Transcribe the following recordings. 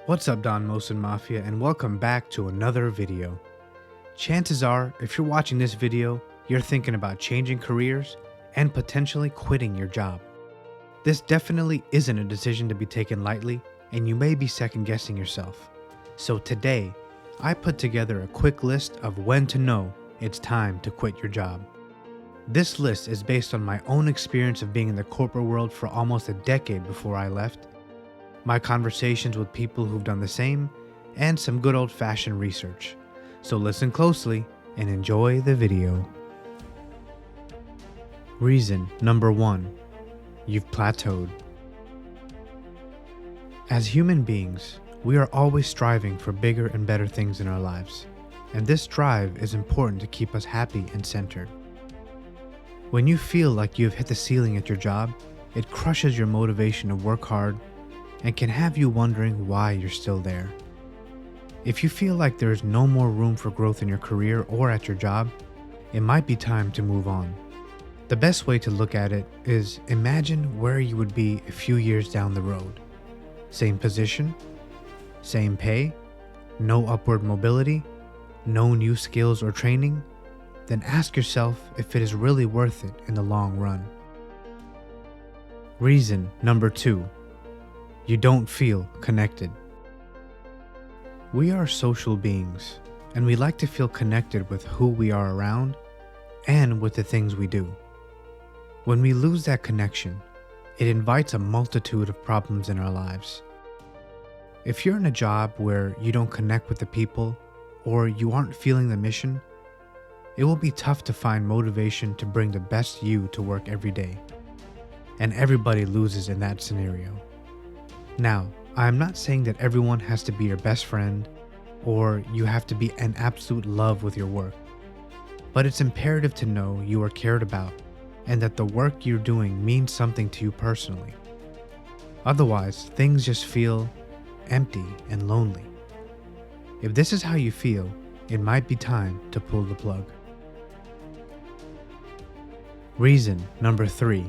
What's up, Mohsin Mafia, and welcome back to another video. Chances are, if you're watching this video, you're thinking about changing careers and potentially quitting your job. This definitely isn't a decision to be taken lightly, and you may be second-guessing yourself. So today, I put together a quick list of when to know it's time to quit your job. This list is based on my own experience of being in the corporate world for almost a decade before I left, my conversations with people who've done the same, and some good old-fashioned research. So listen closely and enjoy the video. Reason number 1. You've plateaued. As human beings, we are always striving for bigger and better things in our lives, and this drive is important to keep us happy and centered. When you feel like you've hit the ceiling at your job, it crushes your motivation to work hard and can have you wondering why you're still there. If you feel like there is no more room for growth in your career or at your job, it might be time to move on. The best way to look at it is imagine where you would be a few years down the road. Same position, same pay, no upward mobility, no new skills or training, then ask yourself if it is really worth it in the long run. Reason number 2. You don't feel connected. We are social beings, and we like to feel connected with who we are around and with the things we do. When we lose that connection, it invites a multitude of problems in our lives. If you're in a job where you don't connect with the people or you aren't feeling the mission, it will be tough to find motivation to bring the best you to work every day. And everybody loses in that scenario. Now, I am not saying that everyone has to be your best friend or you have to be in absolute love with your work, but it's imperative to know you are cared about and that the work you're doing means something to you personally. Otherwise, things just feel empty and lonely. If this is how you feel, it might be time to pull the plug. Reason number 3.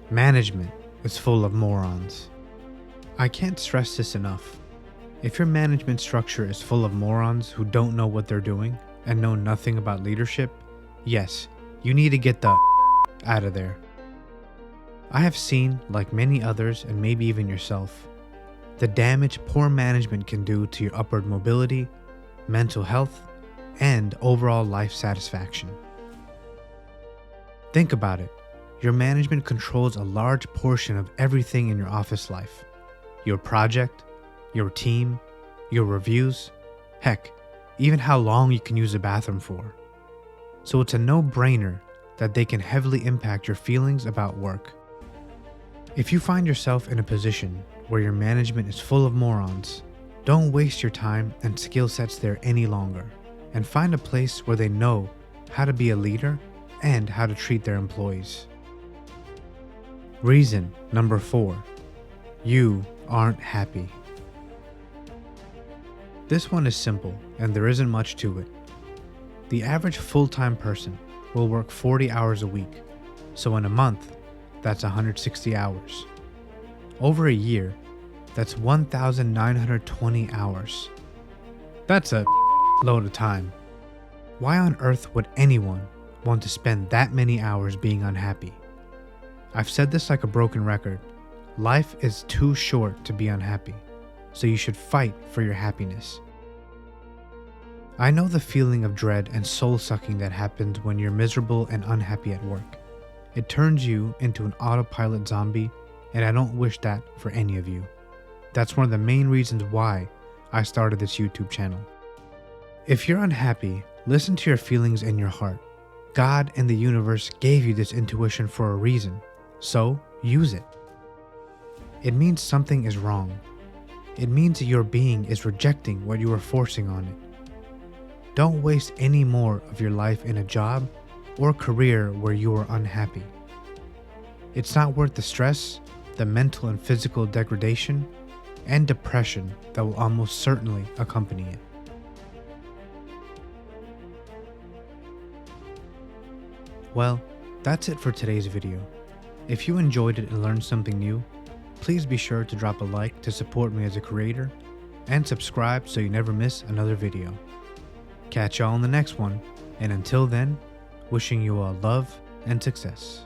Management is full of morons. I can't stress this enough. If your management structure is full of morons who don't know what they're doing and know nothing about leadership, yes, you need to get the out of there. I have seen, like many others and maybe even yourself, the damage poor management can do to your upward mobility, mental health, and overall life satisfaction. Think about it. Your management controls a large portion of everything in your office life. Your project, your team, your reviews, heck, even how long you can use a bathroom for. So it's a no-brainer that they can heavily impact your feelings about work. If you find yourself in a position where your management is full of morons, don't waste your time and skill sets there any longer, and find a place where they know how to be a leader and how to treat their employees. Reason number 4. You aren't happy. This one is simple and there isn't much to it. The average full-time person will work 40 hours a week, so in a month, that's 160 hours. Over a year, that's 1,920 hours. That's a load of time. Why on earth would anyone want to spend that many hours being unhappy? I've said this like a broken record. Life is too short to be unhappy, so you should fight for your happiness. I know the feeling of dread and soul-sucking that happens when you're miserable and unhappy at work. It turns you into an autopilot zombie, and I don't wish that for any of you. That's one of the main reasons why I started this YouTube channel. If you're unhappy, listen to your feelings and your heart. God and the universe gave you this intuition for a reason, so use it. It means something is wrong. It means that your being is rejecting what you are forcing on it. Don't waste any more of your life in a job or career where you are unhappy. It's not worth the stress, the mental and physical degradation, and depression that will almost certainly accompany it. Well, that's it for today's video. If you enjoyed it and learned something new, please be sure to drop a like to support me as a creator, and subscribe so you never miss another video. Catch y'all in the next one, and until then, wishing you all love and success.